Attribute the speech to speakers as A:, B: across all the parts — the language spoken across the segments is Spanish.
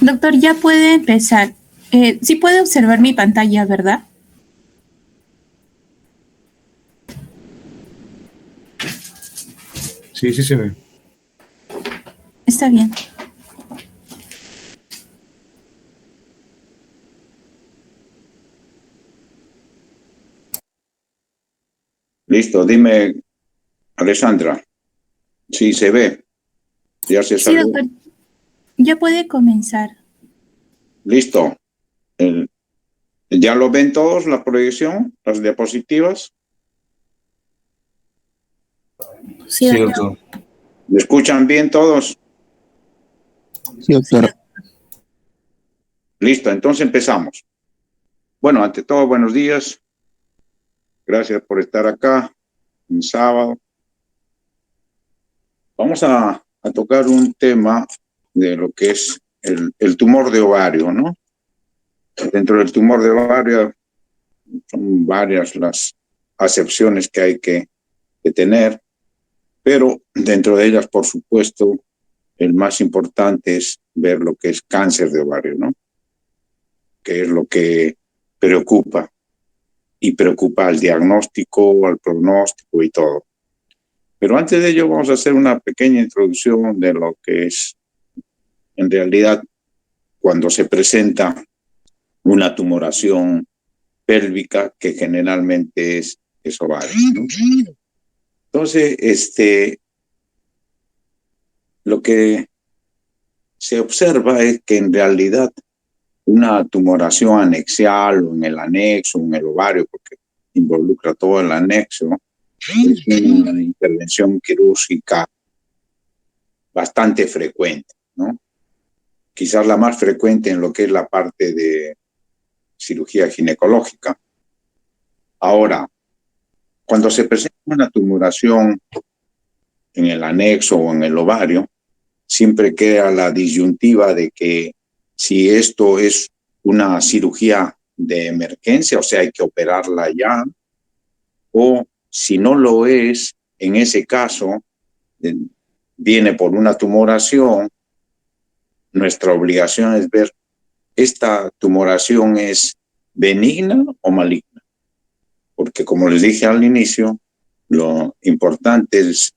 A: Doctor, ya puede empezar. Sí puede observar mi pantalla, ¿verdad?
B: Sí, sí se ve.
A: Está bien.
C: Listo, dime, Alessandra, sí se ve, ya se
A: Sí,
C: salió.
A: doctor, ya puede comenzar.
C: Listo. El- ¿Ya lo ven todos, la proyección, las diapositivas?
A: Sí,
B: Sí,
A: doctor.
B: doctor.
C: ¿Me escuchan bien todos?
D: Sí, doctor.
C: Listo, entonces empezamos. Bueno, ante todo, buenos días. Gracias por estar acá un sábado. Vamos a tocar un tema de lo que es el tumor de ovario, ¿no? Dentro del tumor de ovario son varias las acepciones que hay que tener, pero dentro de ellas, por supuesto, el más importante es ver lo que es cáncer de ovario, ¿no? Que es lo que preocupa y preocupa al diagnóstico, al pronóstico y todo. Pero antes de ello vamos a hacer una pequeña introducción de lo que es, en realidad, cuando se presenta una tumoración pélvica que generalmente es ovario, ¿no? Entonces, lo que se observa es que en realidad una tumoración anexial o en el anexo, en el ovario, porque involucra todo el anexo, es una intervención quirúrgica bastante frecuente, ¿no? Quizás la más frecuente en lo que es la parte de cirugía ginecológica. Ahora, cuando se presenta una tumoración en el anexo o en el ovario, siempre queda la disyuntiva de que si esto es una cirugía de emergencia, o sea, hay que operarla ya, o si no lo es, en ese caso, viene por una tumoración, nuestra obligación es ver, ¿esta tumoración es benigna o maligna? Porque como les dije al inicio, lo importante es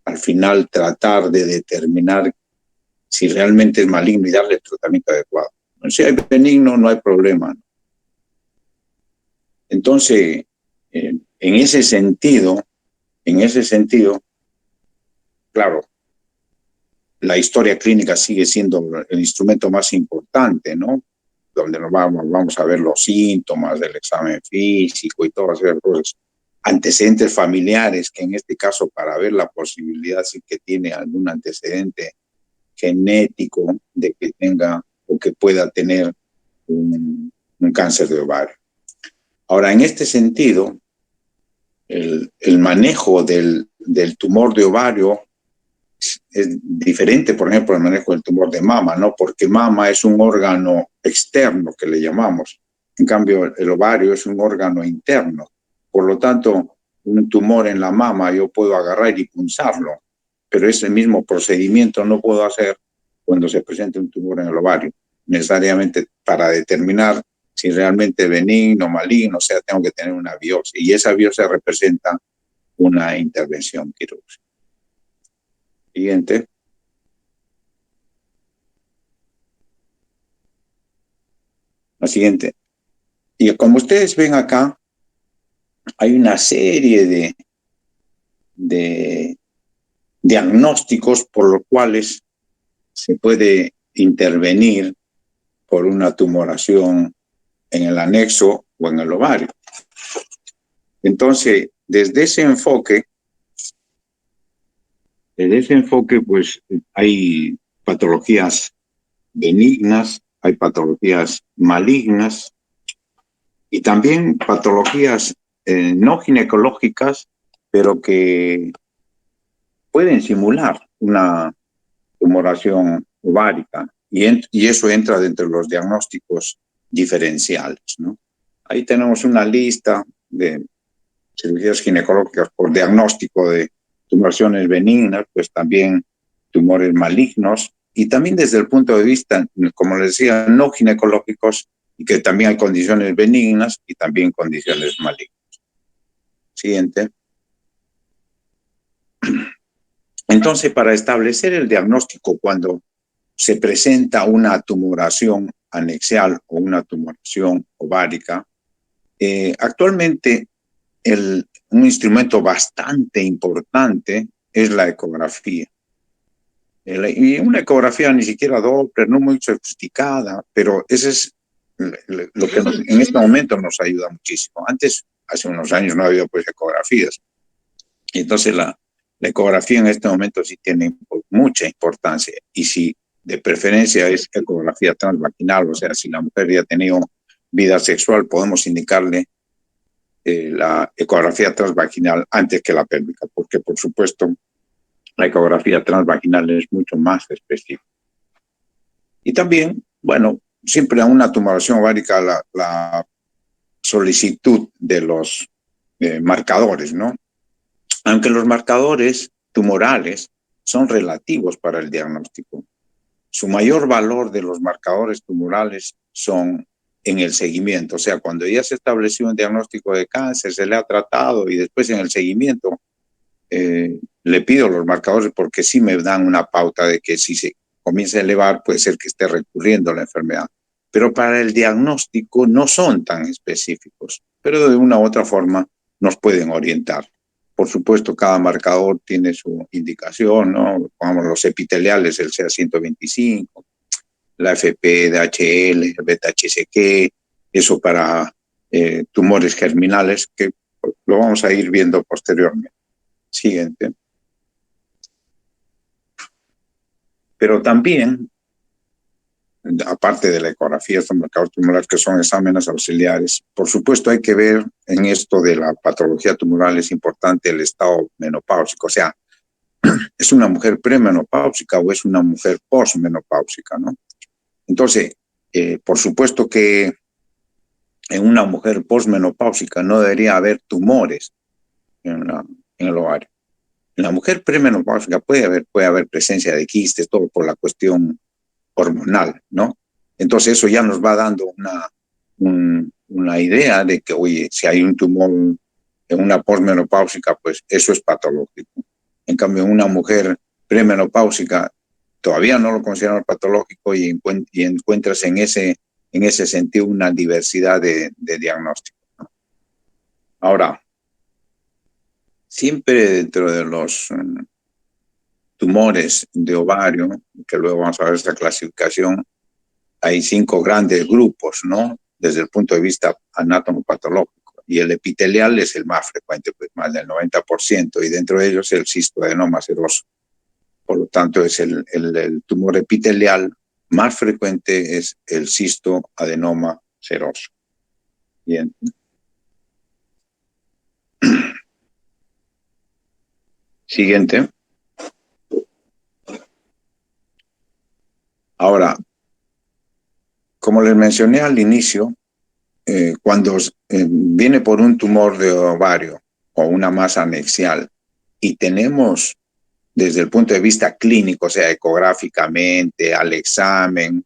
C: al final tratar de determinar si realmente es maligno y darle el tratamiento adecuado. Si hay benigno, no hay problema. Entonces, en ese sentido, claro, la historia clínica sigue siendo el instrumento más importante, ¿no? Donde nos vamos a ver los síntomas del examen físico y todas esas cosas. Antecedentes familiares, que en este caso para ver la posibilidad si que tiene algún antecedente genético de que tenga o que pueda tener un cáncer de ovario. Ahora, en este sentido, el manejo del tumor de ovario es diferente, por ejemplo, del manejo del tumor de mama, ¿no? Porque mama es un órgano externo que le llamamos. En cambio, el ovario es un órgano interno. Por lo tanto, un tumor en la mama yo puedo agarrar y punzarlo, pero ese mismo procedimiento no puedo hacer cuando se presenta un tumor en el ovario, necesariamente para determinar si realmente es benigno o maligno, o sea, tengo que tener una biopsia, y esa biopsia representa una intervención quirúrgica. Siguiente. La siguiente. Y como ustedes ven acá, hay una serie de diagnósticos por los cuales se puede intervenir por una tumoración en el anexo o en el ovario. Entonces, desde ese enfoque, pues hay patologías benignas, hay patologías malignas y también patologías no ginecológicas, pero que pueden simular una tumoración ovárica y eso entra dentro de los diagnósticos diferenciales, ¿no? Ahí tenemos una lista de cirugías ginecológicas por diagnóstico de tumoraciones benignas, pues también tumores malignos y también desde el punto de vista, como les decía, no ginecológicos, y que también hay condiciones benignas y también condiciones malignas. Siguiente. Entonces, para establecer el diagnóstico cuando se presenta una tumoración anexial o una tumoración ovárica, actualmente un instrumento bastante importante es la ecografía. Y una ecografía ni siquiera Doppler, no muy sofisticada, pero ese es lo que en este momento nos ayuda muchísimo. Antes, hace unos años, no había pues ecografías. Y entonces la ecografía en este momento sí tiene mucha importancia. Y si de preferencia es ecografía transvaginal, o sea, si la mujer ya ha tenido vida sexual, podemos indicarle la ecografía transvaginal antes que la pélvica, porque por supuesto la ecografía transvaginal es mucho más específica. Y también, bueno, siempre a una tumoración ovárica la solicitud de los marcadores, ¿no? Aunque los marcadores tumorales son relativos para el diagnóstico. Su mayor valor de los marcadores tumorales son en el seguimiento, o sea, cuando ya se estableció un diagnóstico de cáncer, se le ha tratado y después en el seguimiento le pido los marcadores porque sí me dan una pauta de que si se comienza a elevar puede ser que esté recurriendo la enfermedad. Pero para el diagnóstico no son tan específicos, pero de una u otra forma nos pueden orientar. Por supuesto, cada marcador tiene su indicación, ¿no? Pongamos los epiteliales, el CA125, la FP-DHL, el beta-HCG, eso para tumores germinales, que lo vamos a ir viendo posteriormente. Siguiente. Pero también, aparte de la ecografía, estos marcadores tumorales que son exámenes auxiliares, por supuesto hay que ver en esto de la patología tumoral, es importante el estado menopáusico, o sea, ¿es una mujer premenopáusica o es una mujer posmenopáusica, no? Entonces, por supuesto que en una mujer posmenopáusica no debería haber tumores en el ovario. En la mujer premenopáusica puede haber presencia de quistes, todo por la cuestión hormonal, ¿no? Entonces eso ya nos va dando una idea de que, oye, si hay un tumor en una posmenopáusica, pues eso es patológico. En cambio, en una mujer premenopáusica todavía no lo consideramos patológico y encuentras en ese sentido una diversidad de diagnósticos, ¿no? Ahora, siempre dentro de los tumores de ovario, que luego vamos a ver esta clasificación, hay 5 grandes grupos, ¿no? Desde el punto de vista anatomopatológico. Y el epitelial es el más frecuente, pues más del 90%, y dentro de ellos el cistoadenoma seroso. Por lo tanto, es el tumor epitelial más frecuente es el cistoadenoma seroso. Bien. Siguiente. Ahora, como les mencioné al inicio, cuando viene por un tumor de ovario o una masa anexial y tenemos desde el punto de vista clínico, o sea, ecográficamente, al examen,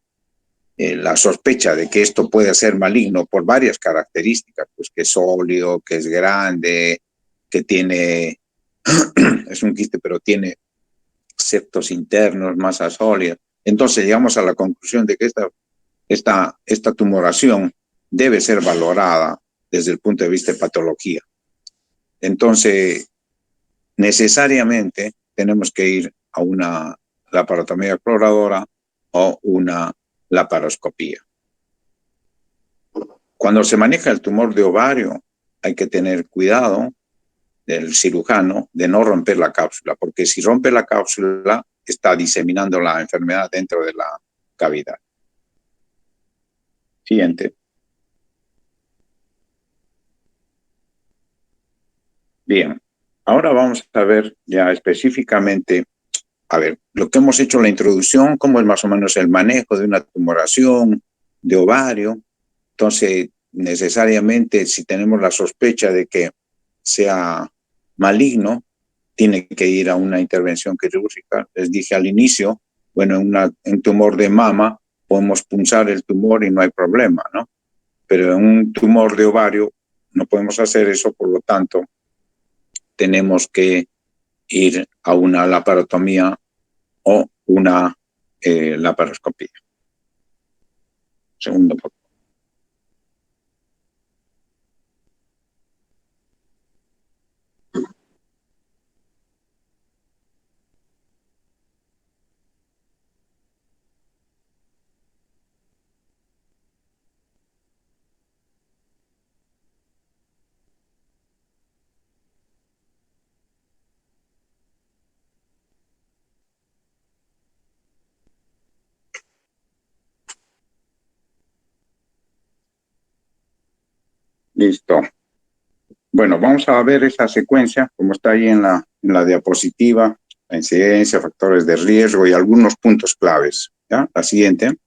C: la sospecha de que esto puede ser maligno por varias características, pues que es sólido, que es grande, que tiene, es un quiste, pero tiene septos internos, masa sólida. Entonces llegamos a la conclusión de que esta tumoración debe ser valorada desde el punto de vista de patología. Entonces, necesariamente tenemos que ir a una laparotomía exploradora o una laparoscopía. Cuando se maneja el tumor de ovario, hay que tener cuidado del cirujano de no romper la cápsula, porque si rompe la cápsula, está diseminando la enfermedad dentro de la cavidad. Siguiente. Bien, ahora vamos a ver ya específicamente, a ver, lo que hemos hecho en la introducción, cómo es más o menos el manejo de una tumoración de ovario. Entonces, necesariamente, si tenemos la sospecha de que sea maligno, tiene que ir a una intervención quirúrgica. Les dije al inicio Bueno, en tumor de mama podemos punzar el tumor y no hay problema, ¿no? Pero en un tumor de ovario no podemos hacer eso, por lo tanto, tenemos que ir a una laparotomía o una laparoscopía. Segundo, por favor. Listo. Bueno, vamos a ver esa secuencia, como está ahí en la diapositiva, la incidencia, factores de riesgo y algunos puntos claves. ¿Ya? La siguiente.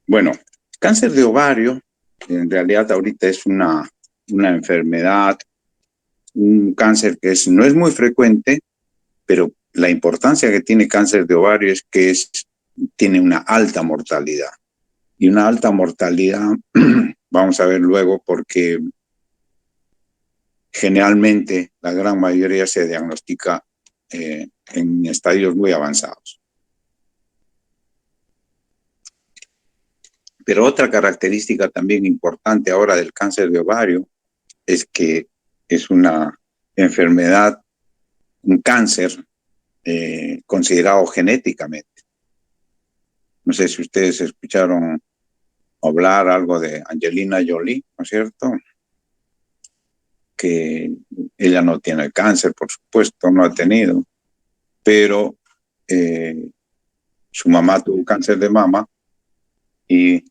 C: Bueno, cáncer de ovario, en realidad ahorita es una enfermedad, un cáncer que no es muy frecuente, pero la importancia que tiene cáncer de ovario es que tiene una alta mortalidad. Y una alta mortalidad, vamos a ver luego, porque generalmente la gran mayoría se diagnostica en estadios muy avanzados. Pero otra característica también importante ahora del cáncer de ovario es que es una enfermedad, un cáncer considerado genéticamente. No sé si ustedes escucharon hablar algo de Angelina Jolie, ¿no es cierto? Que ella no tiene cáncer, por supuesto, no ha tenido, pero su mamá tuvo cáncer de mama y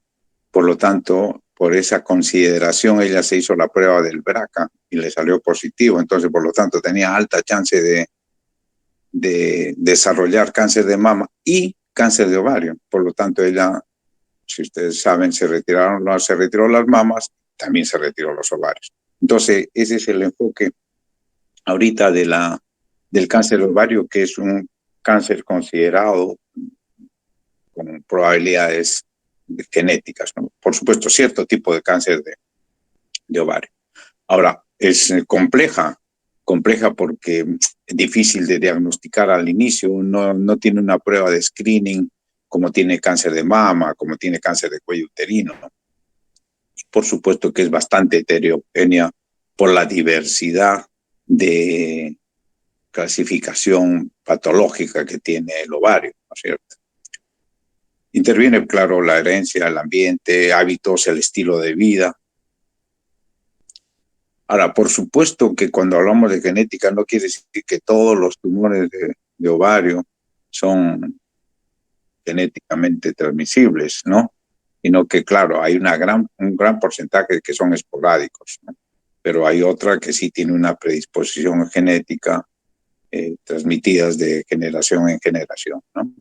C: por lo tanto, por esa consideración, ella se hizo la prueba del BRCA y le salió positivo. Entonces, por lo tanto, tenía alta chance de desarrollar cáncer de mama y cáncer de ovario. Por lo tanto, ella, si ustedes saben, se retiró las mamas, también se retiró los ovarios. Entonces, ese es el enfoque ahorita del cáncer de ovario, que es un cáncer considerado con probabilidades genéticas, ¿no? Por supuesto, cierto tipo de cáncer de ovario. Ahora, es compleja porque es difícil de diagnosticar al inicio, no tiene una prueba de screening como tiene cáncer de mama, como tiene cáncer de cuello uterino, ¿no? Y por supuesto que es bastante heterogénea por la diversidad de clasificación patológica que tiene el ovario, ¿no es cierto? Interviene, claro, la herencia, el ambiente, hábitos, el estilo de vida. Ahora, por supuesto que cuando hablamos de genética no quiere decir que todos los tumores de ovario son genéticamente transmisibles, ¿no? Sino que, claro, hay un gran porcentaje que son esporádicos, ¿no? Pero hay otra que sí tiene una predisposición genética transmitidas de generación en generación, ¿no?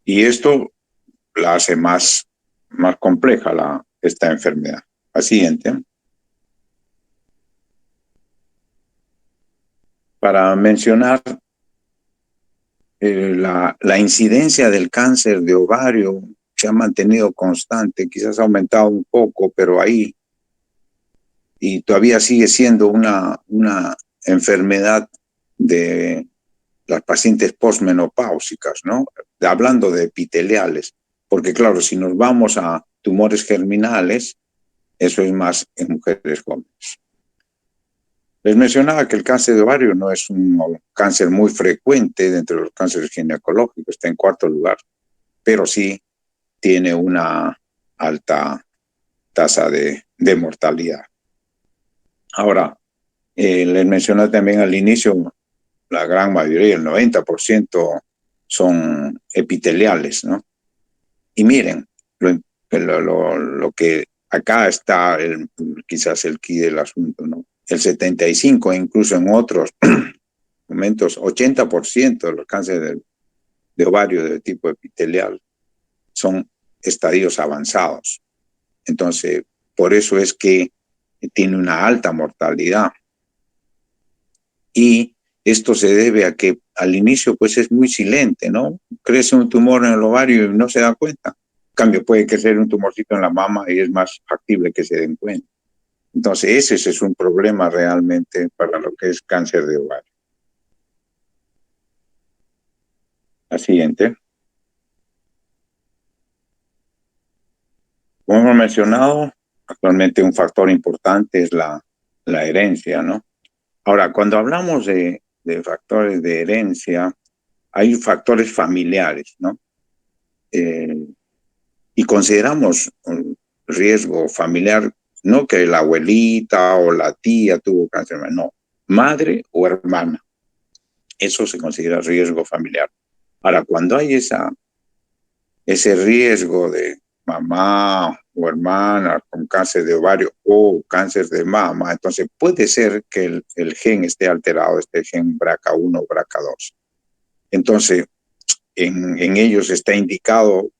C: Y esto la hace más compleja esta enfermedad. La siguiente. Para mencionar la incidencia del cáncer de ovario se ha mantenido constante, quizás ha aumentado un poco, pero ahí, y todavía sigue siendo una enfermedad de las pacientes posmenopáusicas, ¿no? Hablando de epiteliales, porque claro, si nos vamos a tumores germinales, eso es más en mujeres jóvenes. Les mencionaba que el cáncer de ovario no es un cáncer muy frecuente dentro de los cánceres ginecológicos, está en cuarto lugar, pero sí tiene una alta tasa de mortalidad. Ahora, les mencioné también al inicio, la gran mayoría, el 90%, son epiteliales, ¿no? Y miren, lo que acá está quizás el quid del asunto, ¿no? El 75%, incluso en otros momentos, 80% de los cánceres de ovario de tipo epitelial son estadios avanzados. Entonces, por eso es que tiene una alta mortalidad. Y Esto se debe a que al inicio pues es muy silente, ¿no? Crece un tumor en el ovario y no se da cuenta. En cambio, puede crecer un tumorcito en la mama y es más factible que se den cuenta. Entonces, ese es un problema realmente para lo que es cáncer de ovario. La siguiente. Como hemos mencionado, actualmente un factor importante es la herencia, ¿no? Ahora, cuando hablamos de factores de herencia, hay factores familiares, ¿no? Y consideramos un riesgo familiar, no que la abuelita o la tía tuvo cáncer, no, madre o hermana. Eso se considera riesgo familiar. Ahora, cuando hay ese riesgo de mamá o hermana con cáncer de ovario o cáncer de mama, entonces puede ser que el gen esté alterado, este gen BRCA1 o BRCA2. Entonces, en ellos está indicado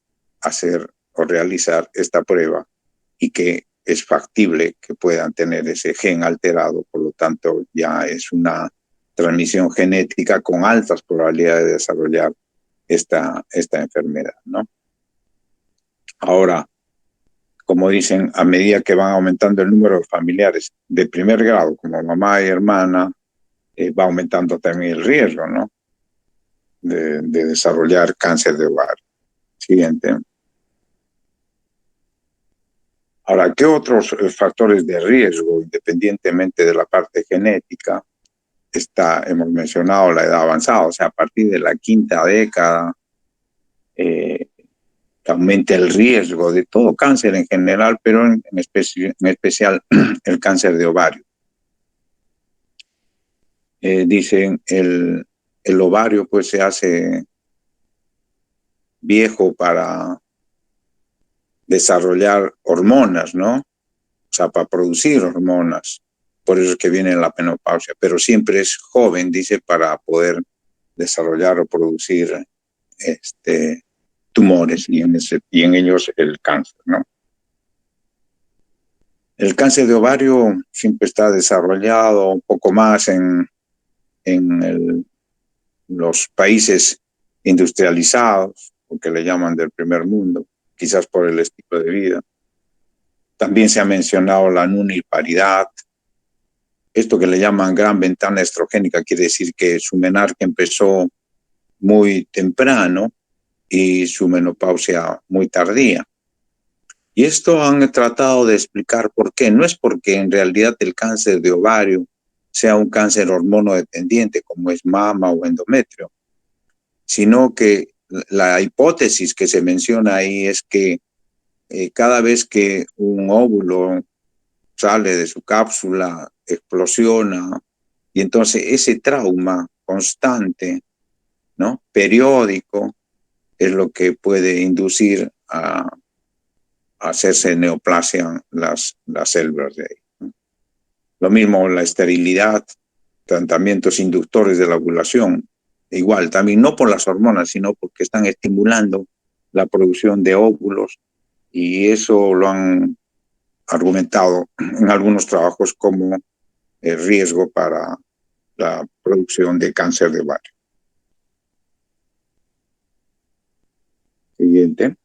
C: hacer o realizar esta prueba y que es factible que puedan tener ese gen alterado, por lo tanto ya es una transmisión genética con altas probabilidades de desarrollar esta enfermedad, ¿no? Ahora, como dicen, a medida que van aumentando el número de familiares de primer grado, como mamá y hermana, va aumentando también el riesgo, ¿no? De desarrollar cáncer de ovario. Siguiente. Ahora, ¿qué otros factores de riesgo, independientemente de la parte genética? Hemos mencionado la edad avanzada, o sea, a partir de la quinta década, aumenta el riesgo de todo cáncer en general, pero en especial el cáncer de ovario. Dicen, el ovario pues se hace viejo para desarrollar hormonas, ¿no? O sea, para producir hormonas. Por eso es que viene la menopausia, pero siempre es joven, dice, para poder desarrollar o producir tumores y en ellos el cáncer, ¿no? El cáncer de ovario siempre está desarrollado un poco más en los países industrializados, o que le llaman del primer mundo, quizás por el estilo de vida. También se ha mencionado la nulliparidad. Esto que le llaman gran ventana estrogénica quiere decir que su menarca empezó muy temprano y su menopausia muy tardía. Y esto han tratado de explicar por qué. No es porque en realidad el cáncer de ovario sea un cáncer hormonodependiente como es mama o endometrio, sino que la hipótesis que se menciona ahí es que cada vez que un óvulo sale de su cápsula, explosiona, y entonces ese trauma constante, ¿no? Periódico, es lo que puede inducir a hacerse neoplasia las células de ahí, ¿no? Lo mismo la esterilidad, tratamientos inductores de la ovulación, igual, también no por las hormonas, sino porque están estimulando la producción de óvulos, y eso lo han argumentado en algunos trabajos como el riesgo para la producción de cáncer de ovario. Siguiente.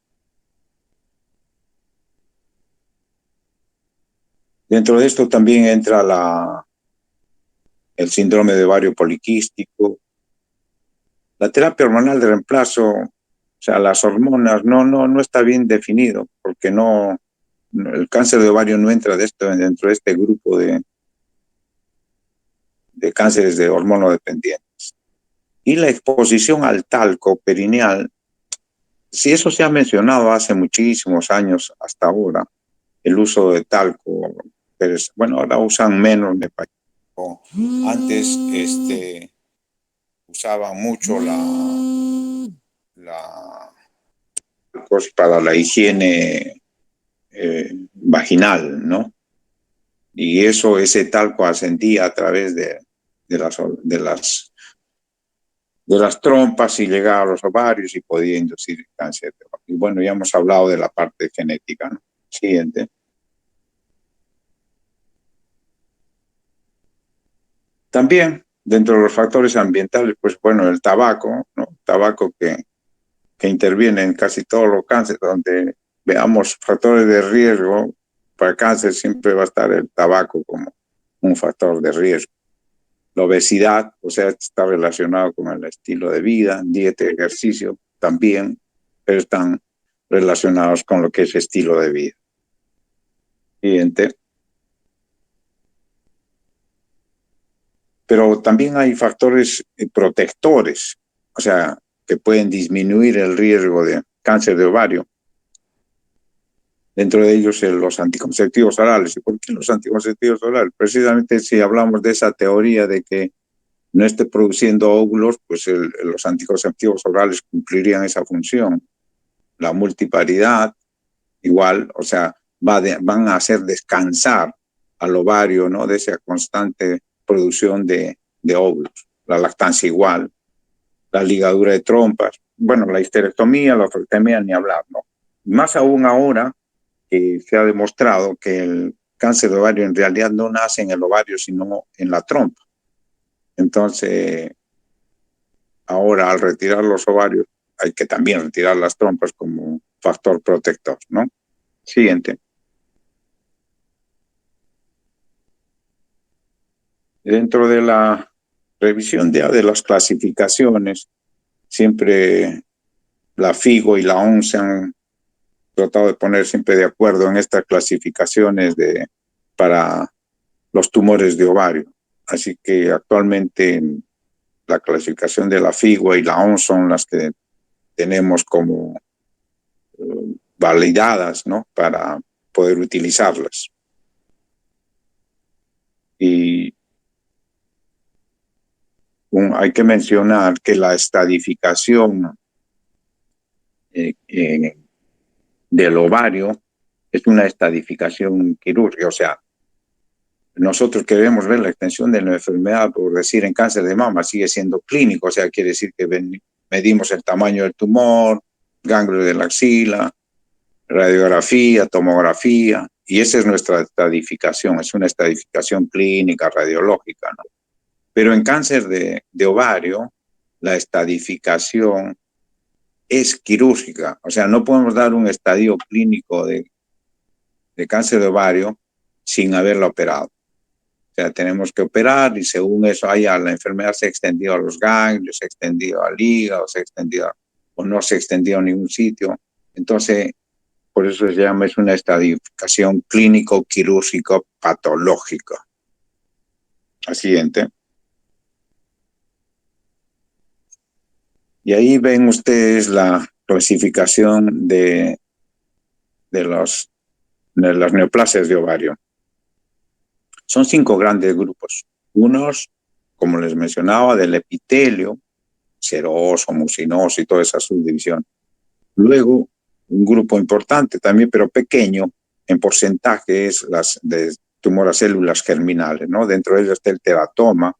C: Dentro de esto también entra el síndrome de ovario poliquístico. La terapia hormonal de reemplazo, o sea, las hormonas, no está bien definido, porque el cáncer de ovario no entra dentro de este grupo de cánceres de hormonodependientes. Y la exposición al talco perineal, si eso se ha mencionado hace muchísimos años hasta ahora, el uso de talco, pero bueno, ahora usan menos de talco. Antes usaban mucho para la higiene vaginal, ¿no? Y ese talco ascendía a través de las trompas y llegaba a los ovarios y podía inducir cáncer de ovario. Y bueno, ya hemos hablado de la parte genética, ¿no? Siguiente. También dentro de los factores ambientales, pues bueno, el tabaco, ¿no? Tabaco que interviene en casi todos los cánceres, donde veamos factores de riesgo para cáncer, siempre va a estar el tabaco como un factor de riesgo. La obesidad, o sea, está relacionado con el estilo de vida, dieta y ejercicio también, pero están relacionados con lo que es estilo de vida. Siguiente. Pero también hay factores protectores, o sea, que pueden disminuir el riesgo de cáncer de ovario. Dentro de ellos los anticonceptivos orales. ¿Y por qué los anticonceptivos orales? Precisamente si hablamos de esa teoría de que no esté produciendo óvulos, pues los anticonceptivos orales cumplirían esa función. La multiparidad, igual, o sea, van a hacer descansar al ovario, ¿no? De esa constante producción de óvulos. La lactancia igual, la ligadura de trompas, bueno, la histerectomía, la osterectomía, ni hablar, ¿no? Más aún ahora que se ha demostrado que el cáncer de ovario en realidad no nace en el ovario, sino en la trompa. Entonces, ahora al retirar los ovarios, hay que también retirar las trompas como factor protector, ¿no? Siguiente. Dentro de la revisión de las clasificaciones, siempre la FIGO y la OMS han tratado de poner siempre de acuerdo en estas clasificaciones para los tumores de ovario. Así que actualmente la clasificación de la FIGO y la OMS son las que tenemos como validadas, ¿no? Para poder utilizarlas. Y hay que mencionar que la estadificación del ovario es una estadificación quirúrgica, o sea, nosotros queremos ver la extensión de la enfermedad, por decir, en cáncer de mama, sigue siendo clínico, o sea, quiere decir que medimos el tamaño del tumor, ganglio de la axila, radiografía, tomografía, y esa es nuestra estadificación, es una estadificación clínica, radiológica, ¿no? Pero en cáncer de ovario, la estadificación es quirúrgica, o sea, no podemos dar un estadio clínico de cáncer de ovario sin haberla operado. O sea, tenemos que operar y según eso la enfermedad se ha extendido a los ganglios, se ha extendido al hígado, se ha extendido o no se ha extendido a ningún sitio. Entonces, por eso se llama, es una estadificación clínico-quirúrgico patológica. La siguiente. Y ahí ven ustedes la clasificación de las neoplasias de ovario. Son 5 grandes grupos. Unos, como les mencionaba, del epitelio, seroso, mucinoso y toda esa subdivisión. Luego, un grupo importante también, pero pequeño en porcentaje, es las de tumor a células germinales, ¿no? Dentro de ellos está el teratoma,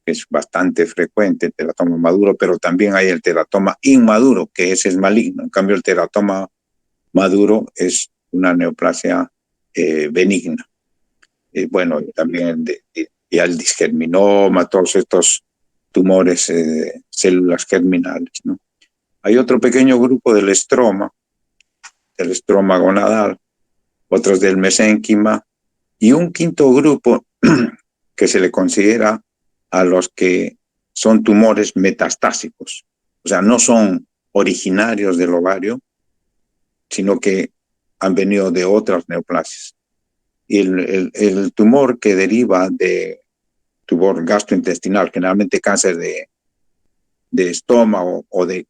C: que es bastante frecuente, el teratoma maduro, pero también hay el teratoma inmaduro, que ese es maligno. En cambio, el teratoma maduro es una neoplasia benigna. Bueno, también y el disgerminoma, todos estos tumores células germinales, ¿no? Hay otro pequeño grupo del estroma gonadal, otros del mesénquima, y un quinto grupo que se le considera a los que son tumores metastásicos. O sea, no son originarios del ovario, sino que han venido de otras neoplasias. Y el tumor que deriva de tumor gastrointestinal, generalmente cáncer de estómago o de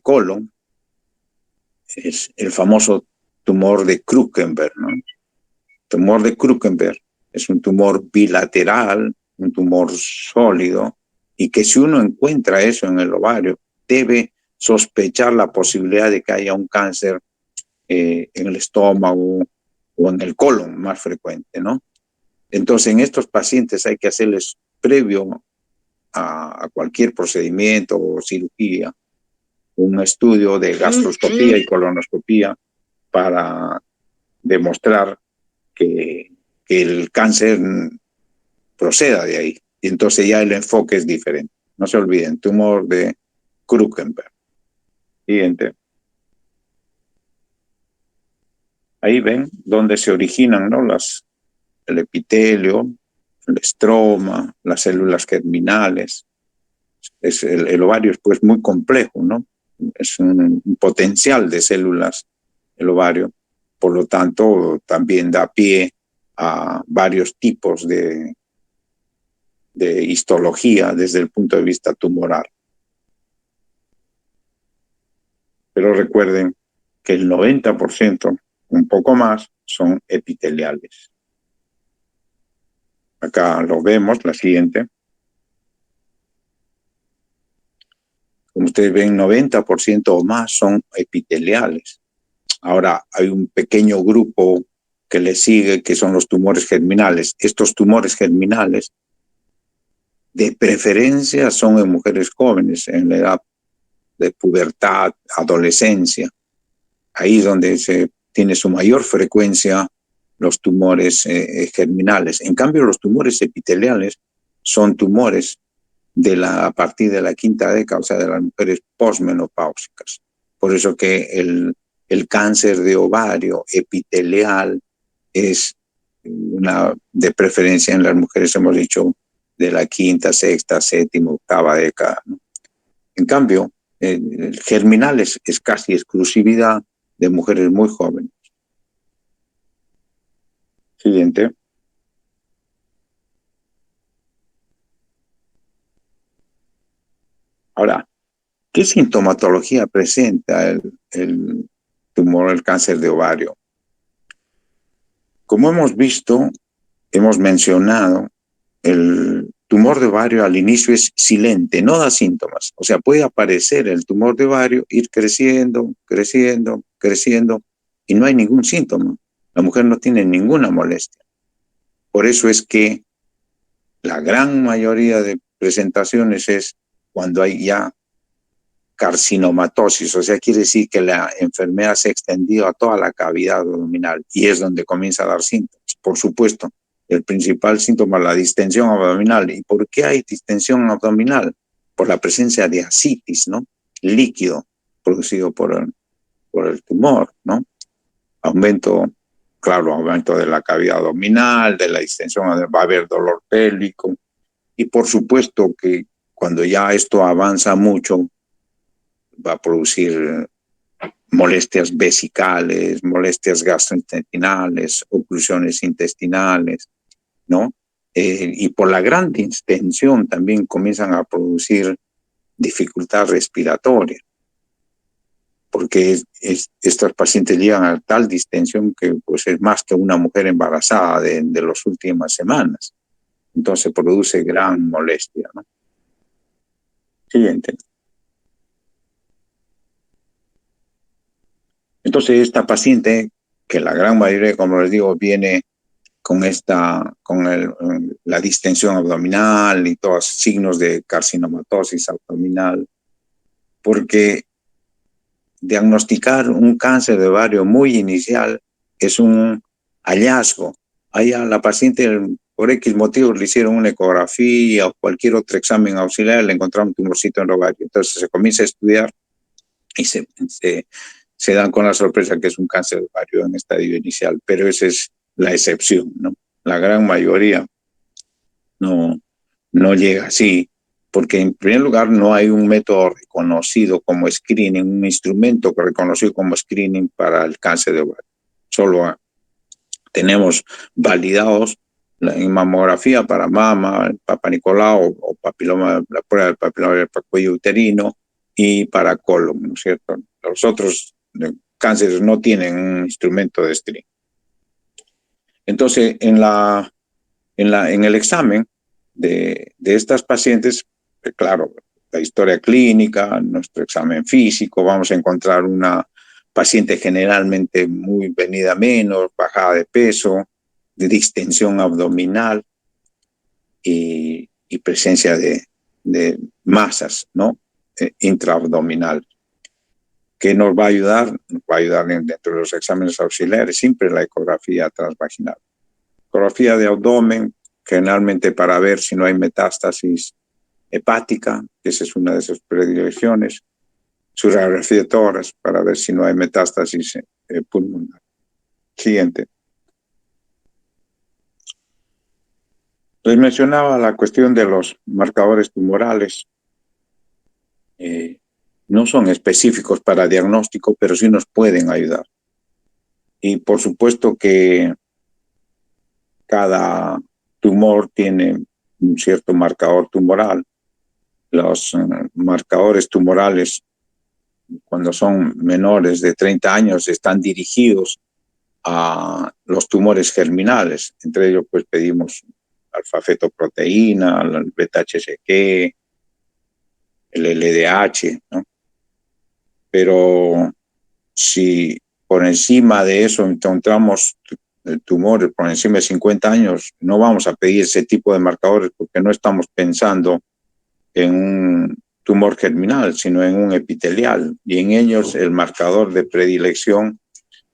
C: colon, es el famoso tumor de Krukenberg, ¿no? Tumor de Krukenberg es un tumor bilateral, un tumor sólido, y que si uno encuentra eso en el ovario, debe sospechar la posibilidad de que haya un cáncer en el estómago o en el colon, más frecuente, ¿no? Entonces, en estos pacientes hay que hacerles, previo a cualquier procedimiento o cirugía, un estudio de gastroscopía y colonoscopía para demostrar que el cáncer proceda de ahí. Y entonces ya el enfoque es diferente. No se olviden, tumor de Krukenberg. Siguiente. Ahí ven donde se originan, ¿no? El epitelio, el estroma, las células germinales. El ovario es pues muy complejo, ¿no? Es un potencial de células el ovario. Por lo tanto, también da pie a varios tipos de histología desde el punto de vista tumoral. Pero recuerden que el 90%, un poco más, son epiteliales. Acá lo vemos, la siguiente. Como ustedes ven, 90% o más son epiteliales. Ahora hay un pequeño grupo que le sigue, que son los tumores germinales. Estos tumores germinales, de preferencia, son en mujeres jóvenes, en la edad de pubertad, adolescencia. Ahí es donde se tiene su mayor frecuencia los tumores germinales. En cambio, los tumores epiteliales son tumores a partir de la quinta década, o sea, de las mujeres posmenopáusicas. Por eso que el cáncer de ovario epitelial es de preferencia en las mujeres, hemos dicho, de la quinta, sexta, séptima, octava década, ¿no? En cambio, el germinal es casi exclusividad de mujeres muy jóvenes. Siguiente. Ahora, ¿qué sintomatología presenta el tumor, el cáncer de ovario? Como hemos visto, hemos mencionado, el tumor de ovario al inicio es silente, no da síntomas. O sea, puede aparecer el tumor de ovario, ir creciendo, creciendo, creciendo, y no hay ningún síntoma. La mujer no tiene ninguna molestia. Por eso es que la gran mayoría de presentaciones es cuando hay ya carcinomatosis, o sea, quiere decir que la enfermedad se ha extendido a toda la cavidad abdominal y es donde comienza a dar síntomas. Por supuesto, el principal síntoma es la distensión abdominal. ¿Y por qué hay distensión abdominal? Por la presencia de ascitis, ¿no? Líquido producido por el tumor, ¿no? Aumento de la cavidad abdominal, de la distensión, va a haber dolor pélvico. Y por supuesto que cuando ya esto avanza mucho, va a producir molestias vesicales, molestias gastrointestinales, oclusiones intestinales, ¿no? Y por la gran distensión también comienzan a producir dificultad respiratoria, porque estas pacientes llegan a tal distensión que pues, es más que una mujer embarazada de las últimas semanas. Entonces produce gran molestia, ¿no? Siguiente. Entonces esta paciente, que la gran mayoría, como les digo, viene con la distensión abdominal y todos signos de carcinomatosis abdominal, porque diagnosticar un cáncer de ovario muy inicial es un hallazgo. Ahí a la paciente, por X motivos, le hicieron una ecografía o cualquier otro examen auxiliar, le encontraron un tumorcito en el ovario. Entonces se comienza a estudiar y se dan con la sorpresa que es un cáncer de ovario en estadio inicial, pero esa es la excepción, ¿no? La gran mayoría no llega así, porque en primer lugar no hay un método reconocido como screening, un instrumento reconocido como screening para el cáncer de ovario. Solo tenemos validados la mamografía para mama, el Papa Nicolau o papiloma, la prueba del papiloma del cuello uterino y para colon, ¿no es cierto? Los otros cánceres no tienen un instrumento de screening. Entonces, en el examen de estas pacientes, claro, la historia clínica, nuestro examen físico, vamos a encontrar una paciente generalmente muy venida menos, bajada de peso, de distensión abdominal y presencia de masas, ¿no? Intraabdominal. ¿Qué nos va a ayudar? Nos va a ayudar dentro de los exámenes auxiliares, siempre la ecografía transvaginal. Ecografía de abdomen, generalmente para ver si no hay metástasis hepática, que esa es una de sus predilecciones, su radiografía de tórax para ver si no hay metástasis pulmonar. Siguiente. Les mencionaba la cuestión de los marcadores tumorales. No son específicos para diagnóstico, pero sí nos pueden ayudar. Y por supuesto que cada tumor tiene un cierto marcador tumoral. Los marcadores tumorales, cuando son menores de 30 años, están dirigidos a los tumores germinales. Entre ellos, pues pedimos alfa-fetoproteína, el beta-HCG, el LDH, ¿no? Pero si por encima de eso encontramos tumores por encima de 50 años, no vamos a pedir ese tipo de marcadores porque no estamos pensando en un tumor germinal, sino en un epitelial. Y en ellos el marcador de predilección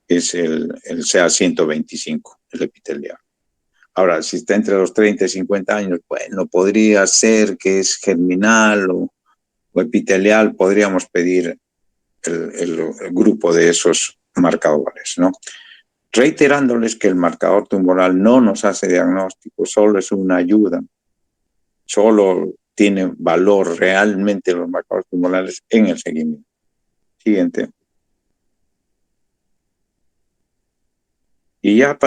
C: es el CA125, el epitelial. Ahora, si está entre los 30 y 50 años, bueno, podría ser que es germinal o epitelial, podríamos pedir el grupo de esos marcadores, ¿no? Reiterándoles que el marcador tumoral no nos hace diagnóstico, solo es una ayuda, solo tiene valor realmente los marcadores tumorales en el seguimiento. Siguiente. Y ya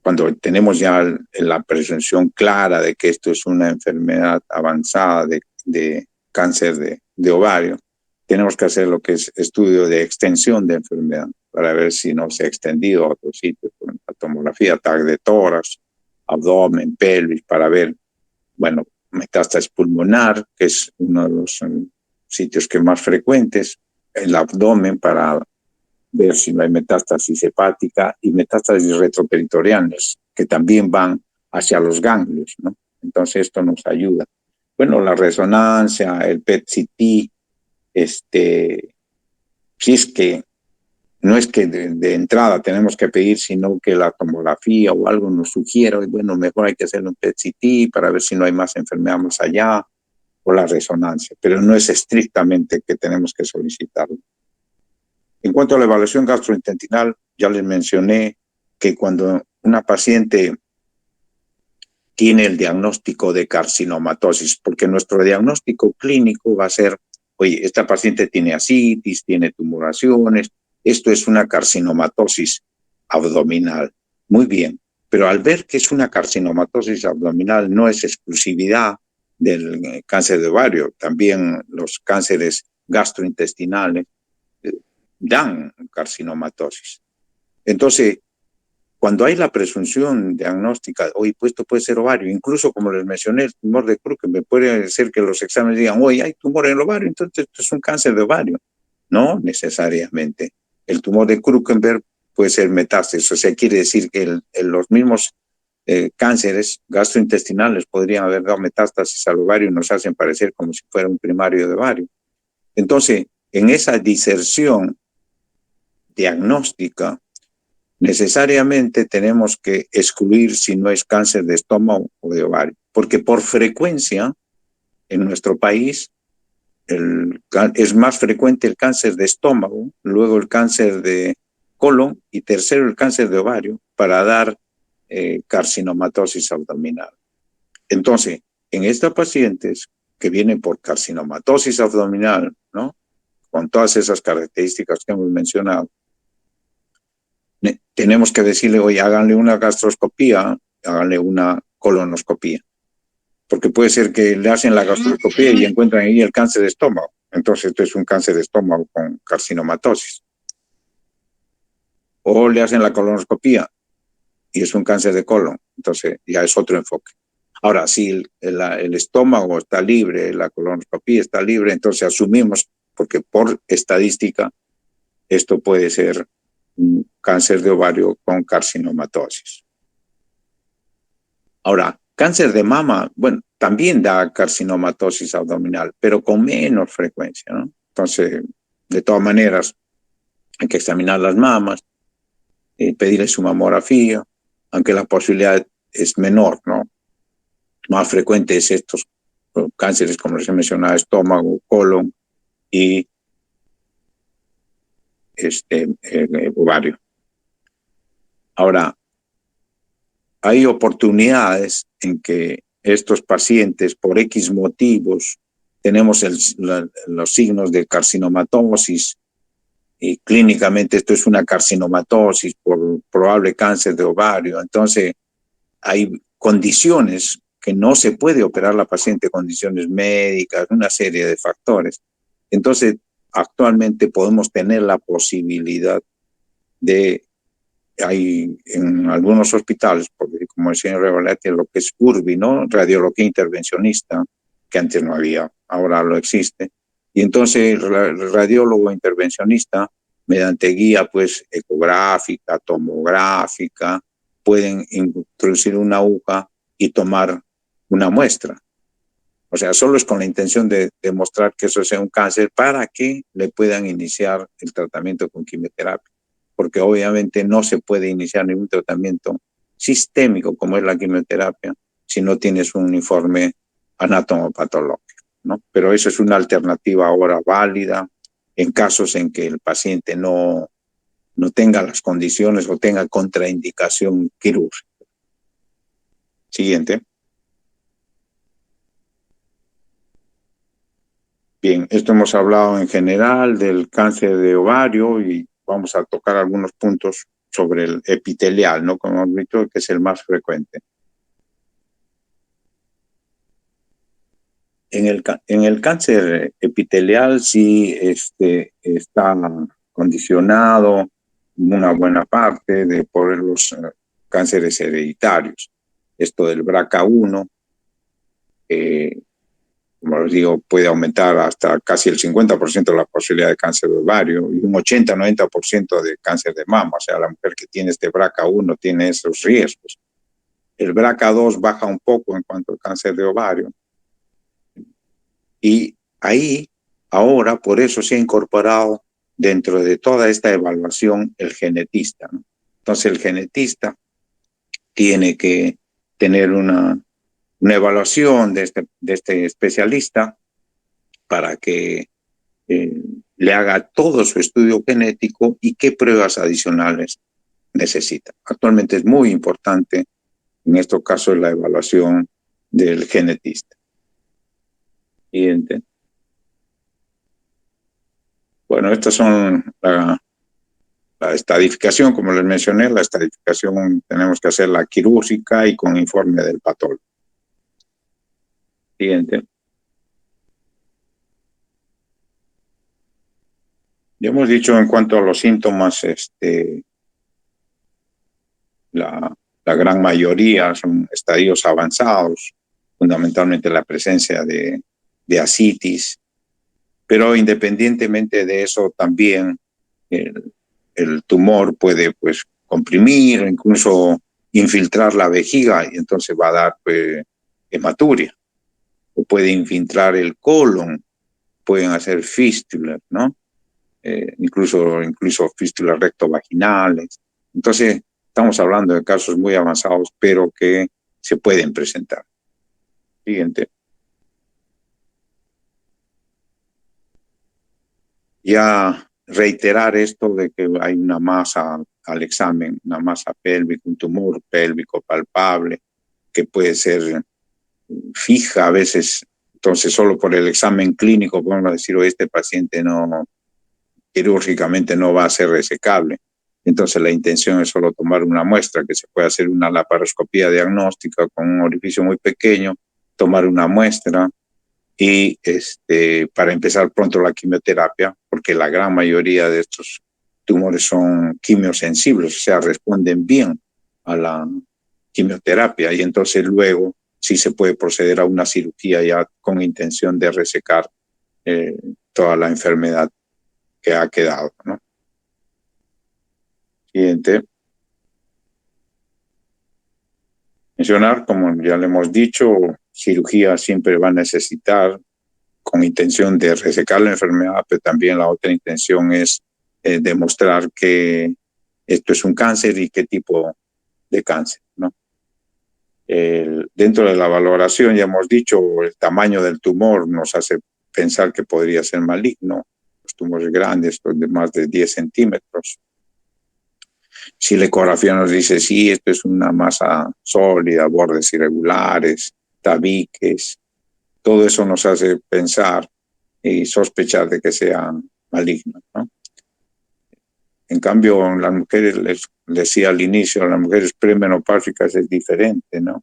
C: cuando tenemos ya la presunción clara de que esto es una enfermedad avanzada de cáncer de ovario, tenemos que hacer lo que es estudio de extensión de enfermedad para ver si no se ha extendido a otros sitios, por la tomografía, TAC de tórax, abdomen, pelvis, para ver, bueno, metástasis pulmonar, que es uno de los sitios que más frecuentes, el abdomen para ver si no hay metástasis hepática y metástasis retroperitoriales, que también van hacia los ganglios, ¿no? Entonces esto nos ayuda. Bueno, la resonancia, el PET-CT, si es que no es que de entrada tenemos que pedir, sino que la tomografía o algo nos sugiera, y bueno, mejor hay que hacer un PET-CT para ver si no hay más enfermedad más allá, o la resonancia, pero no es estrictamente que tenemos que solicitarlo. En cuanto a la evaluación gastrointestinal, ya les mencioné que cuando una paciente tiene el diagnóstico de carcinomatosis, porque nuestro diagnóstico clínico va a ser, oye, esta paciente tiene ascitis, tiene tumoraciones, esto es una carcinomatosis abdominal. Muy bien, pero al ver que es una carcinomatosis abdominal no es exclusividad del cáncer de ovario, también los cánceres gastrointestinales dan carcinomatosis. Entonces, cuando hay la presunción diagnóstica, oye, pues esto puede ser ovario, incluso como les mencioné, el tumor de Krukenberg, puede ser que los exámenes digan, oye, hay tumor en el ovario, entonces esto es un cáncer de ovario. No necesariamente. El tumor de Krukenberg puede ser metástasis, o sea, quiere decir que los mismos cánceres gastrointestinales podrían haber dado metástasis al ovario y nos hacen parecer como si fuera un primario de ovario. Entonces, en esa diserción diagnóstica, necesariamente tenemos que excluir si no es cáncer de estómago o de ovario, porque por frecuencia en nuestro país es más frecuente el cáncer de estómago, luego el cáncer de colon y tercero el cáncer de ovario para dar carcinomatosis abdominal. Entonces, en estas pacientes que vienen por carcinomatosis abdominal, ¿no?, con todas esas características que hemos mencionado, tenemos que decirle, oye, háganle una gastroscopía, háganle una colonoscopía, porque puede ser que le hacen la gastroscopía y encuentran ahí el cáncer de estómago. Entonces esto es un cáncer de estómago con carcinomatosis. O le hacen la colonoscopía y es un cáncer de colon, entonces ya es otro enfoque. Ahora, si el estómago está libre, la colonoscopía está libre, entonces asumimos, porque por estadística, esto puede ser un cáncer de ovario con carcinomatosis. Ahora, cáncer de mama, bueno, también da carcinomatosis abdominal, pero con menos frecuencia, ¿no? Entonces, de todas maneras, hay que examinar las mamas, pedirle su mamografía, aunque la posibilidad es menor, ¿no? Más frecuentes estos cánceres, como les he mencionado, estómago, colon y ovario. Ahora, hay oportunidades en que estos pacientes, por X motivos, tenemos los signos de carcinomatosis, y clínicamente esto es una carcinomatosis por probable cáncer de ovario. Entonces, hay condiciones que no se puede operar la paciente, condiciones médicas, una serie de factores. Entonces, actualmente podemos tener la posibilidad de, hay en algunos hospitales, porque como decía el Revalete, lo que es URBI, ¿no? Radiología intervencionista, que antes no había, ahora lo existe. Y entonces el radiólogo intervencionista, mediante guía pues ecográfica, tomográfica, pueden introducir una aguja y tomar una muestra. O sea, solo es con la intención de demostrar que eso sea un cáncer para que le puedan iniciar el tratamiento con quimioterapia. Porque obviamente no se puede iniciar ningún tratamiento sistémico como es la quimioterapia si no tienes un informe anatomopatológico, ¿no? Pero eso es una alternativa ahora válida en casos en que el paciente no tenga las condiciones o tenga contraindicación quirúrgica. Siguiente. Bien, esto hemos hablado en general del cáncer de ovario y vamos a tocar algunos puntos sobre el epitelial, ¿no? Como hemos visto, que es el más frecuente. En el cáncer epitelial sí está condicionado una buena parte por los cánceres hereditarios. Esto del BRCA1, como les digo, puede aumentar hasta casi el 50% de la posibilidad de cáncer de ovario y un 80-90% de cáncer de mama. O sea, la mujer que tiene este BRCA1 tiene esos riesgos. El BRCA2 baja un poco en cuanto al cáncer de ovario. Y ahí, ahora, por eso se ha incorporado dentro de toda esta evaluación el genetista, ¿no? Entonces, el genetista tiene que tener una evaluación de este especialista para que le haga todo su estudio genético y qué pruebas adicionales necesita. Actualmente es muy importante, en estos casos, la evaluación del genetista. Siguiente. Bueno, estas son la estadificación, como les mencioné, la estadificación tenemos que hacerla quirúrgica y con informe del patólogo. Siguiente. Ya hemos dicho en cuanto a los síntomas, la gran mayoría son estadios avanzados, fundamentalmente la presencia de ascitis, pero independientemente de eso también el tumor puede pues comprimir, incluso infiltrar la vejiga y entonces va a dar pues, hematuria, o puede infiltrar el colon, pueden hacer fístulas, ¿no? Incluso fístulas rectovaginales. Entonces, estamos hablando de casos muy avanzados, pero que se pueden presentar. Siguiente. Ya reiterar esto de que hay una masa al examen, una masa pélvica, un tumor pélvico palpable, que puede ser fija a veces. Entonces, solo por el examen clínico podemos decir, este paciente quirúrgicamente no va a ser resecable. Entonces la intención es solo tomar una muestra, que se puede hacer una laparoscopía diagnóstica con un orificio muy pequeño, tomar una muestra y para empezar pronto la quimioterapia, porque la gran mayoría de estos tumores son quimiosensibles, o sea, responden bien a la quimioterapia y entonces luego sí se puede proceder a una cirugía ya con intención de resecar toda la enfermedad que ha quedado, ¿no? Siguiente. Mencionar, como ya le hemos dicho, cirugía siempre va a necesitar con intención de resecar la enfermedad, pero también la otra intención es demostrar que esto es un cáncer y qué tipo de cáncer, ¿no? Dentro de la valoración, ya hemos dicho, el tamaño del tumor nos hace pensar que podría ser maligno. Los tumores grandes, los de más de 10 centímetros. Si la ecografía nos dice, sí, esto es una masa sólida, bordes irregulares, tabiques, todo eso nos hace pensar y sospechar de que sea maligno, ¿no? En cambio, las mujeres, les decía al inicio, las mujeres premenopáusicas es diferente, ¿no?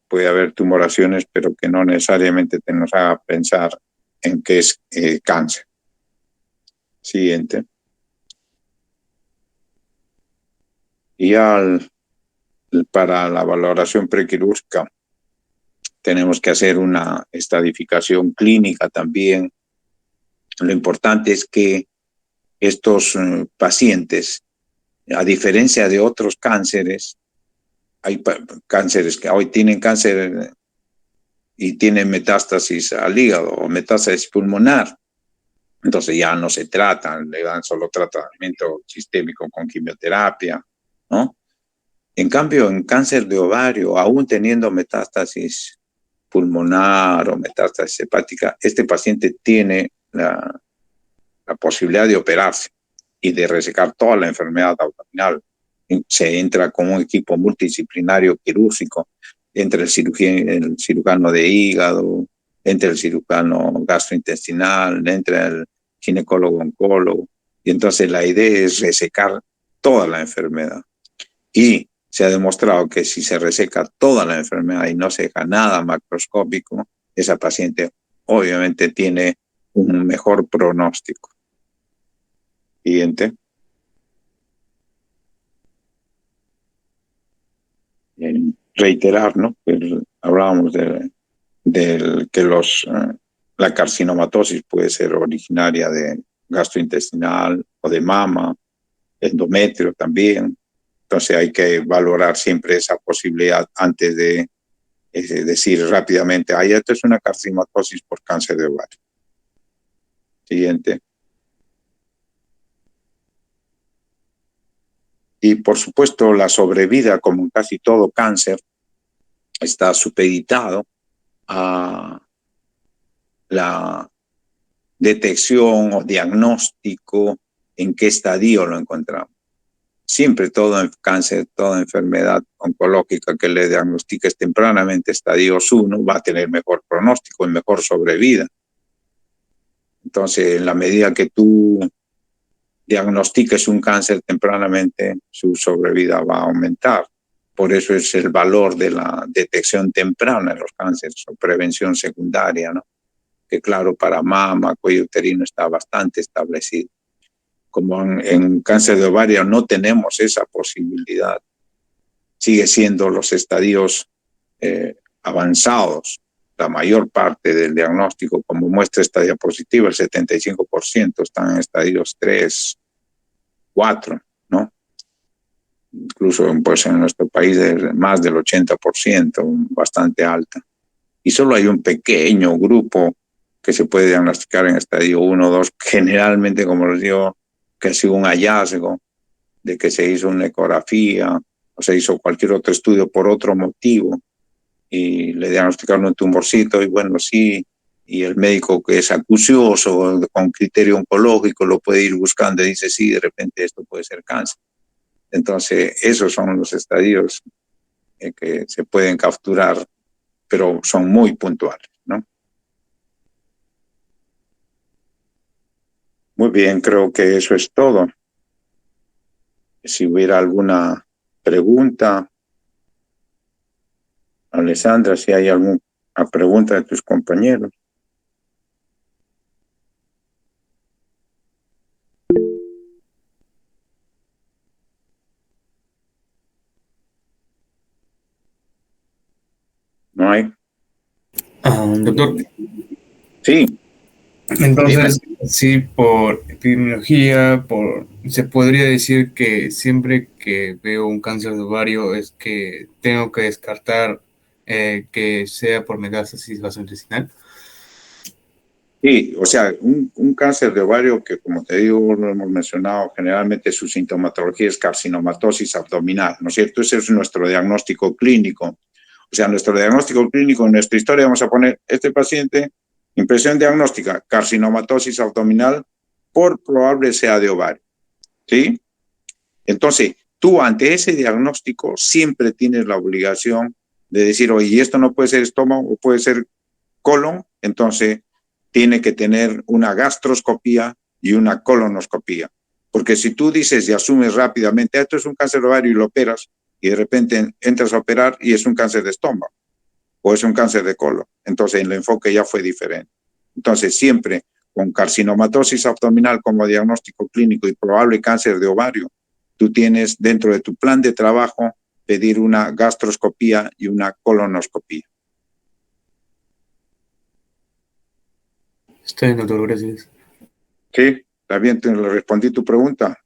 C: Puede haber tumoraciones, pero que no necesariamente te nos haga pensar en que es cáncer. Siguiente. Y para la valoración prequirúrgica tenemos que hacer una estadificación clínica también. Lo importante es que estos pacientes, a diferencia de otros cánceres, hay cánceres que hoy tienen cáncer y tienen metástasis al hígado o metástasis pulmonar. Entonces ya no se tratan, le dan solo tratamiento sistémico con quimioterapia, ¿no? En cambio, en cáncer de ovario, aún teniendo metástasis pulmonar o metástasis hepática, este paciente tiene la posibilidad de operarse y de resecar toda la enfermedad abdominal. Se entra con un equipo multidisciplinario quirúrgico entre el cirujano de hígado, entre el cirujano gastrointestinal, entre el ginecólogo-oncólogo. Y entonces la idea es resecar toda la enfermedad. Y se ha demostrado que si se reseca toda la enfermedad y no se deja nada macroscópico, esa paciente obviamente tiene un mejor pronóstico. Siguiente. Reiterar, ¿no? Hablábamos de que la carcinomatosis puede ser originaria de gastrointestinal o de mama, endometrio también. Entonces hay que valorar siempre esa posibilidad antes de decir rápidamente, esto es una carcinomatosis por cáncer de ovario. Siguiente. Y por supuesto la sobrevida, como en casi todo cáncer, está supeditado a la detección o diagnóstico en qué estadio lo encontramos. Siempre todo cáncer, toda enfermedad oncológica que le diagnostiques tempranamente estadios 1 va a tener mejor pronóstico y mejor sobrevida. Entonces, en la medida que tú diagnostiques un cáncer tempranamente, su sobrevida va a aumentar. Por eso es el valor de la detección temprana de los cánceres o prevención secundaria, ¿no? Que claro, para mama, cuello uterino está bastante establecido. Como en cáncer de ovario no tenemos esa posibilidad, sigue siendo los estadios avanzados la mayor parte del diagnóstico, como muestra esta diapositiva, el 75% están en estadios 3, 4, ¿no? Incluso pues, en nuestro país más del 80%, bastante alta. Y solo hay un pequeño grupo que se puede diagnosticar en estadio 1 o 2, generalmente, como les digo, que ha sido un hallazgo de que se hizo una ecografía o se hizo cualquier otro estudio por otro motivo y le diagnosticaron un tumorcito y bueno, sí, y el médico que es acucioso, con criterio oncológico, lo puede ir buscando y dice, sí, de repente esto puede ser cáncer. Entonces, esos son los estadios que se pueden capturar, pero son muy puntuales, ¿no? Muy bien, creo que eso es todo. Si hubiera alguna pregunta, Alessandra, si hay alguna pregunta de tus compañeros. ¿No hay?
B: Doctor,
C: Sí.
B: entonces, sí, por epidemiología, se podría decir que siempre que veo un cáncer de ovario es que tengo que descartar que sea por metástasis gastrointestinal.
C: Sí, o sea, un cáncer de ovario que, como te digo, lo hemos mencionado, generalmente su sintomatología es carcinomatosis abdominal, ¿no es cierto? Ese es nuestro diagnóstico clínico. O sea, nuestro diagnóstico clínico, en nuestra historia vamos a poner este paciente, impresión diagnóstica, carcinomatosis abdominal, por probable sea de ovario, ¿sí? Entonces, tú ante ese diagnóstico siempre tienes la obligación de decir, oye, esto no puede ser estómago o puede ser colon, entonces tiene que tener una gastroscopía y una colonoscopía. Porque si tú dices y asumes rápidamente, esto es un cáncer de ovario y lo operas, y de repente entras a operar y es un cáncer de estómago o es un cáncer de colon, entonces el enfoque ya fue diferente. Entonces siempre con carcinomatosis abdominal como diagnóstico clínico y probable cáncer de ovario, tú tienes dentro de tu plan de trabajo pedir una gastroscopía y una colonoscopía.
B: Está bien, doctor, gracias.
C: Sí, está bien, te respondí tu pregunta.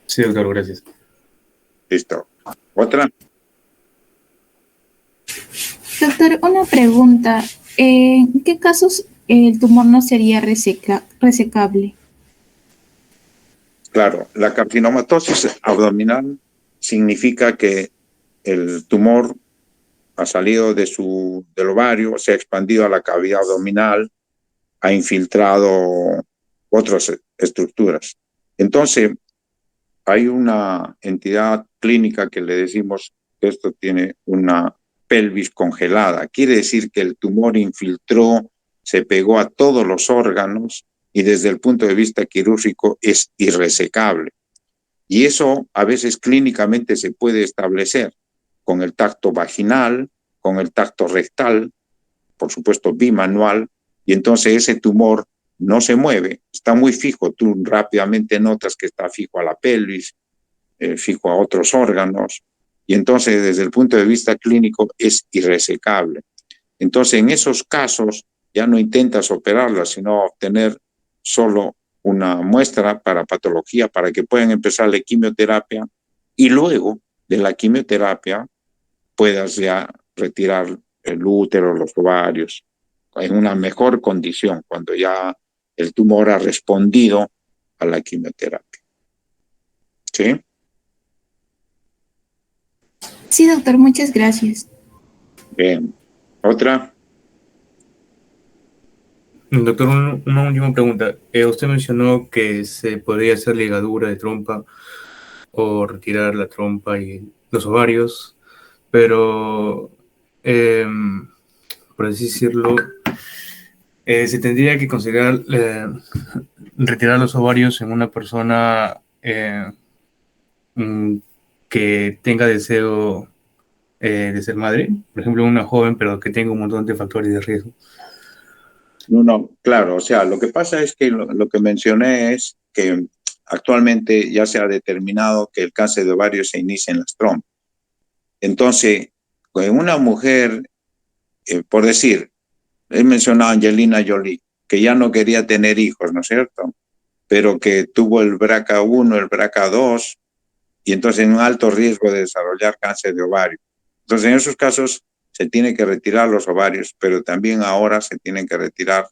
B: Sí, doctor, gracias.
C: Listo. ¿Otra?
A: Doctor, una pregunta. ¿En qué casos el tumor no sería resecable?
C: Claro, la carcinomatosis abdominal significa que el tumor ha salido del ovario, se ha expandido a la cavidad abdominal, ha infiltrado otras estructuras. Entonces, hay una entidad clínica que le decimos que esto tiene una pelvis congelada. Quiere decir que el tumor infiltró, se pegó a todos los órganos y desde el punto de vista quirúrgico es irresecable. Y eso a veces clínicamente se puede establecer con el tacto vaginal, con el tacto rectal, por supuesto bimanual, y entonces ese tumor no se mueve, está muy fijo. Tú rápidamente notas que está fijo a la pelvis, fijo a otros órganos, y entonces desde el punto de vista clínico es irresecable. Entonces en esos casos ya no intentas operarla, sino obtener solo una muestra para patología para que puedan empezar la quimioterapia y luego de la quimioterapia puedas ya retirar el útero, los ovarios, en una mejor condición, cuando ya el tumor ha respondido a la quimioterapia. ¿Sí?
A: Sí, doctor, muchas gracias.
C: Bien. ¿Otra?
B: Doctor, una última pregunta. Usted mencionó que se podría hacer ligadura de trompa o retirar la trompa y los ovarios, pero, por así decirlo, se tendría que considerar retirar los ovarios en una persona mm, que tenga deseo de ser madre, por ejemplo, una joven, pero que tenga un montón de factores de riesgo.
C: No, claro, o sea, lo que pasa es que lo que mencioné es que actualmente ya se ha determinado que el cáncer de ovario se inicia en las trompas. Entonces, en una mujer, por decir, he mencionado a Angelina Jolie, que ya no quería tener hijos, ¿no es cierto? Pero que tuvo el BRCA1, el BRCA2, y entonces en un alto riesgo de desarrollar cáncer de ovario. Entonces, en esos casos se tiene que retirar los ovarios, pero también ahora se tienen que retirar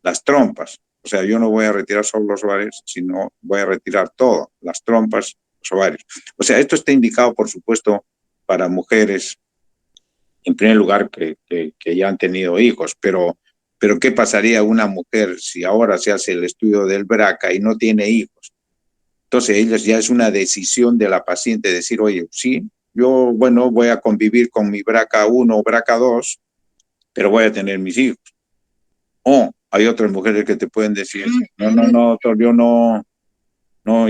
C: las trompas. O sea, yo no voy a retirar solo los ovarios, sino voy a retirar todo, las trompas, los ovarios. O sea, esto está indicado, por supuesto, para mujeres, en primer lugar, que ya han tenido hijos, pero ¿qué pasaría una mujer si ahora se hace el estudio del BRCA y no tiene hijos? Entonces, ellos ya es una decisión de la paciente decir, oye, sí, yo, bueno, voy a convivir con mi BRCA1 o BRCA2, pero voy a tener mis hijos. O hay otras mujeres que te pueden decir, no, doctor, yo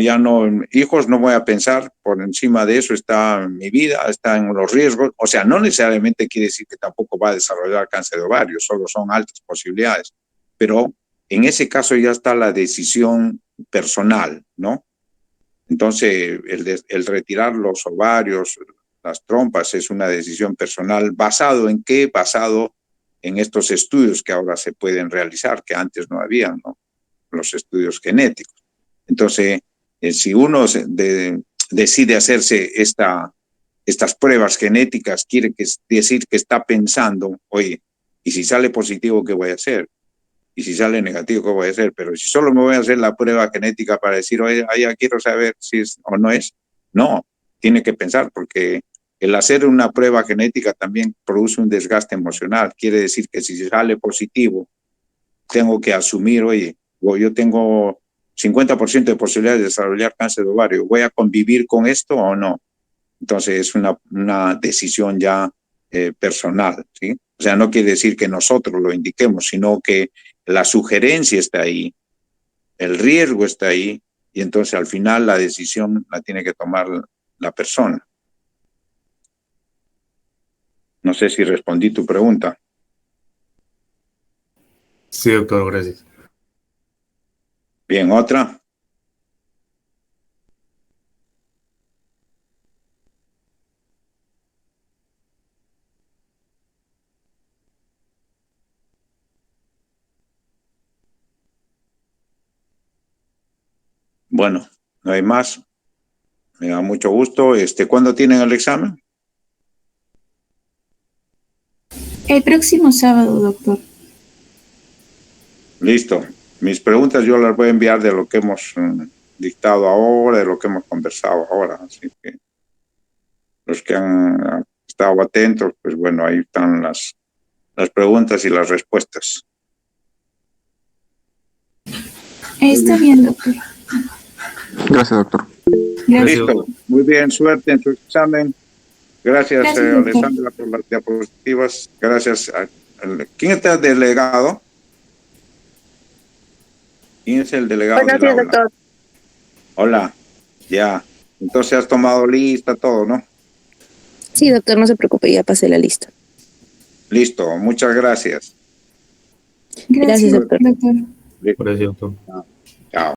C: ya no, hijos no voy a pensar, por encima de eso está mi vida, está en los riesgos. O sea, no necesariamente quiere decir que tampoco va a desarrollar cáncer de ovario, solo son altas posibilidades. Pero en ese caso ya está la decisión personal, ¿no? Entonces, el retirar los ovarios, las trompas, es una decisión personal. ¿Basado en qué? Basado en estos estudios que ahora se pueden realizar, que antes no habían, ¿no? Los estudios genéticos. Entonces, si uno decide hacerse estas pruebas genéticas, quiere decir que está pensando, oye, Y si sale positivo, ¿qué voy a hacer? Y si sale negativo, ¿qué voy a hacer? Pero si solo me voy a hacer la prueba genética para decir, oye, ya quiero saber si es o no es, no, tiene que pensar, porque el hacer una prueba genética también produce un desgaste emocional. Quiere decir que si sale positivo, tengo que asumir, oye, yo tengo 50% de posibilidades de desarrollar cáncer de ovario, ¿voy a convivir con esto o no? Entonces es una decisión ya personal, ¿sí? O sea, no quiere decir que nosotros lo indiquemos, sino que la sugerencia está ahí, el riesgo está ahí, y entonces al final la decisión la tiene que tomar la persona. No sé si respondí tu pregunta.
B: Sí, doctor, gracias.
C: Bien, otra. Bueno, no hay más. Me da mucho gusto. ¿Cuándo tienen el examen?
A: El próximo sábado, doctor.
C: Listo. Mis preguntas yo las voy a enviar de lo que hemos dictado ahora, de lo que hemos conversado ahora. Así que los que han estado atentos, pues bueno, ahí están las preguntas y las respuestas.
A: Está bien, doctor.
D: Gracias, doctor.
A: Gracias.
C: Listo. Muy bien, suerte en tu examen. Gracias,
A: Gracias, doctor.
C: Alessandra, por las diapositivas. Gracias. ¿Quién está delegado? ¿Quién es el delegado
E: Buenos
C: del
E: días,
C: aula?
E: doctor.
C: Hola, ya. Entonces has tomado lista, todo, ¿no?
E: Sí, doctor, no se preocupe, ya pasé la lista.
C: Listo, muchas gracias.
A: Gracias,
E: Gracias, doctor.
A: doctor.
B: Gracias, doctor.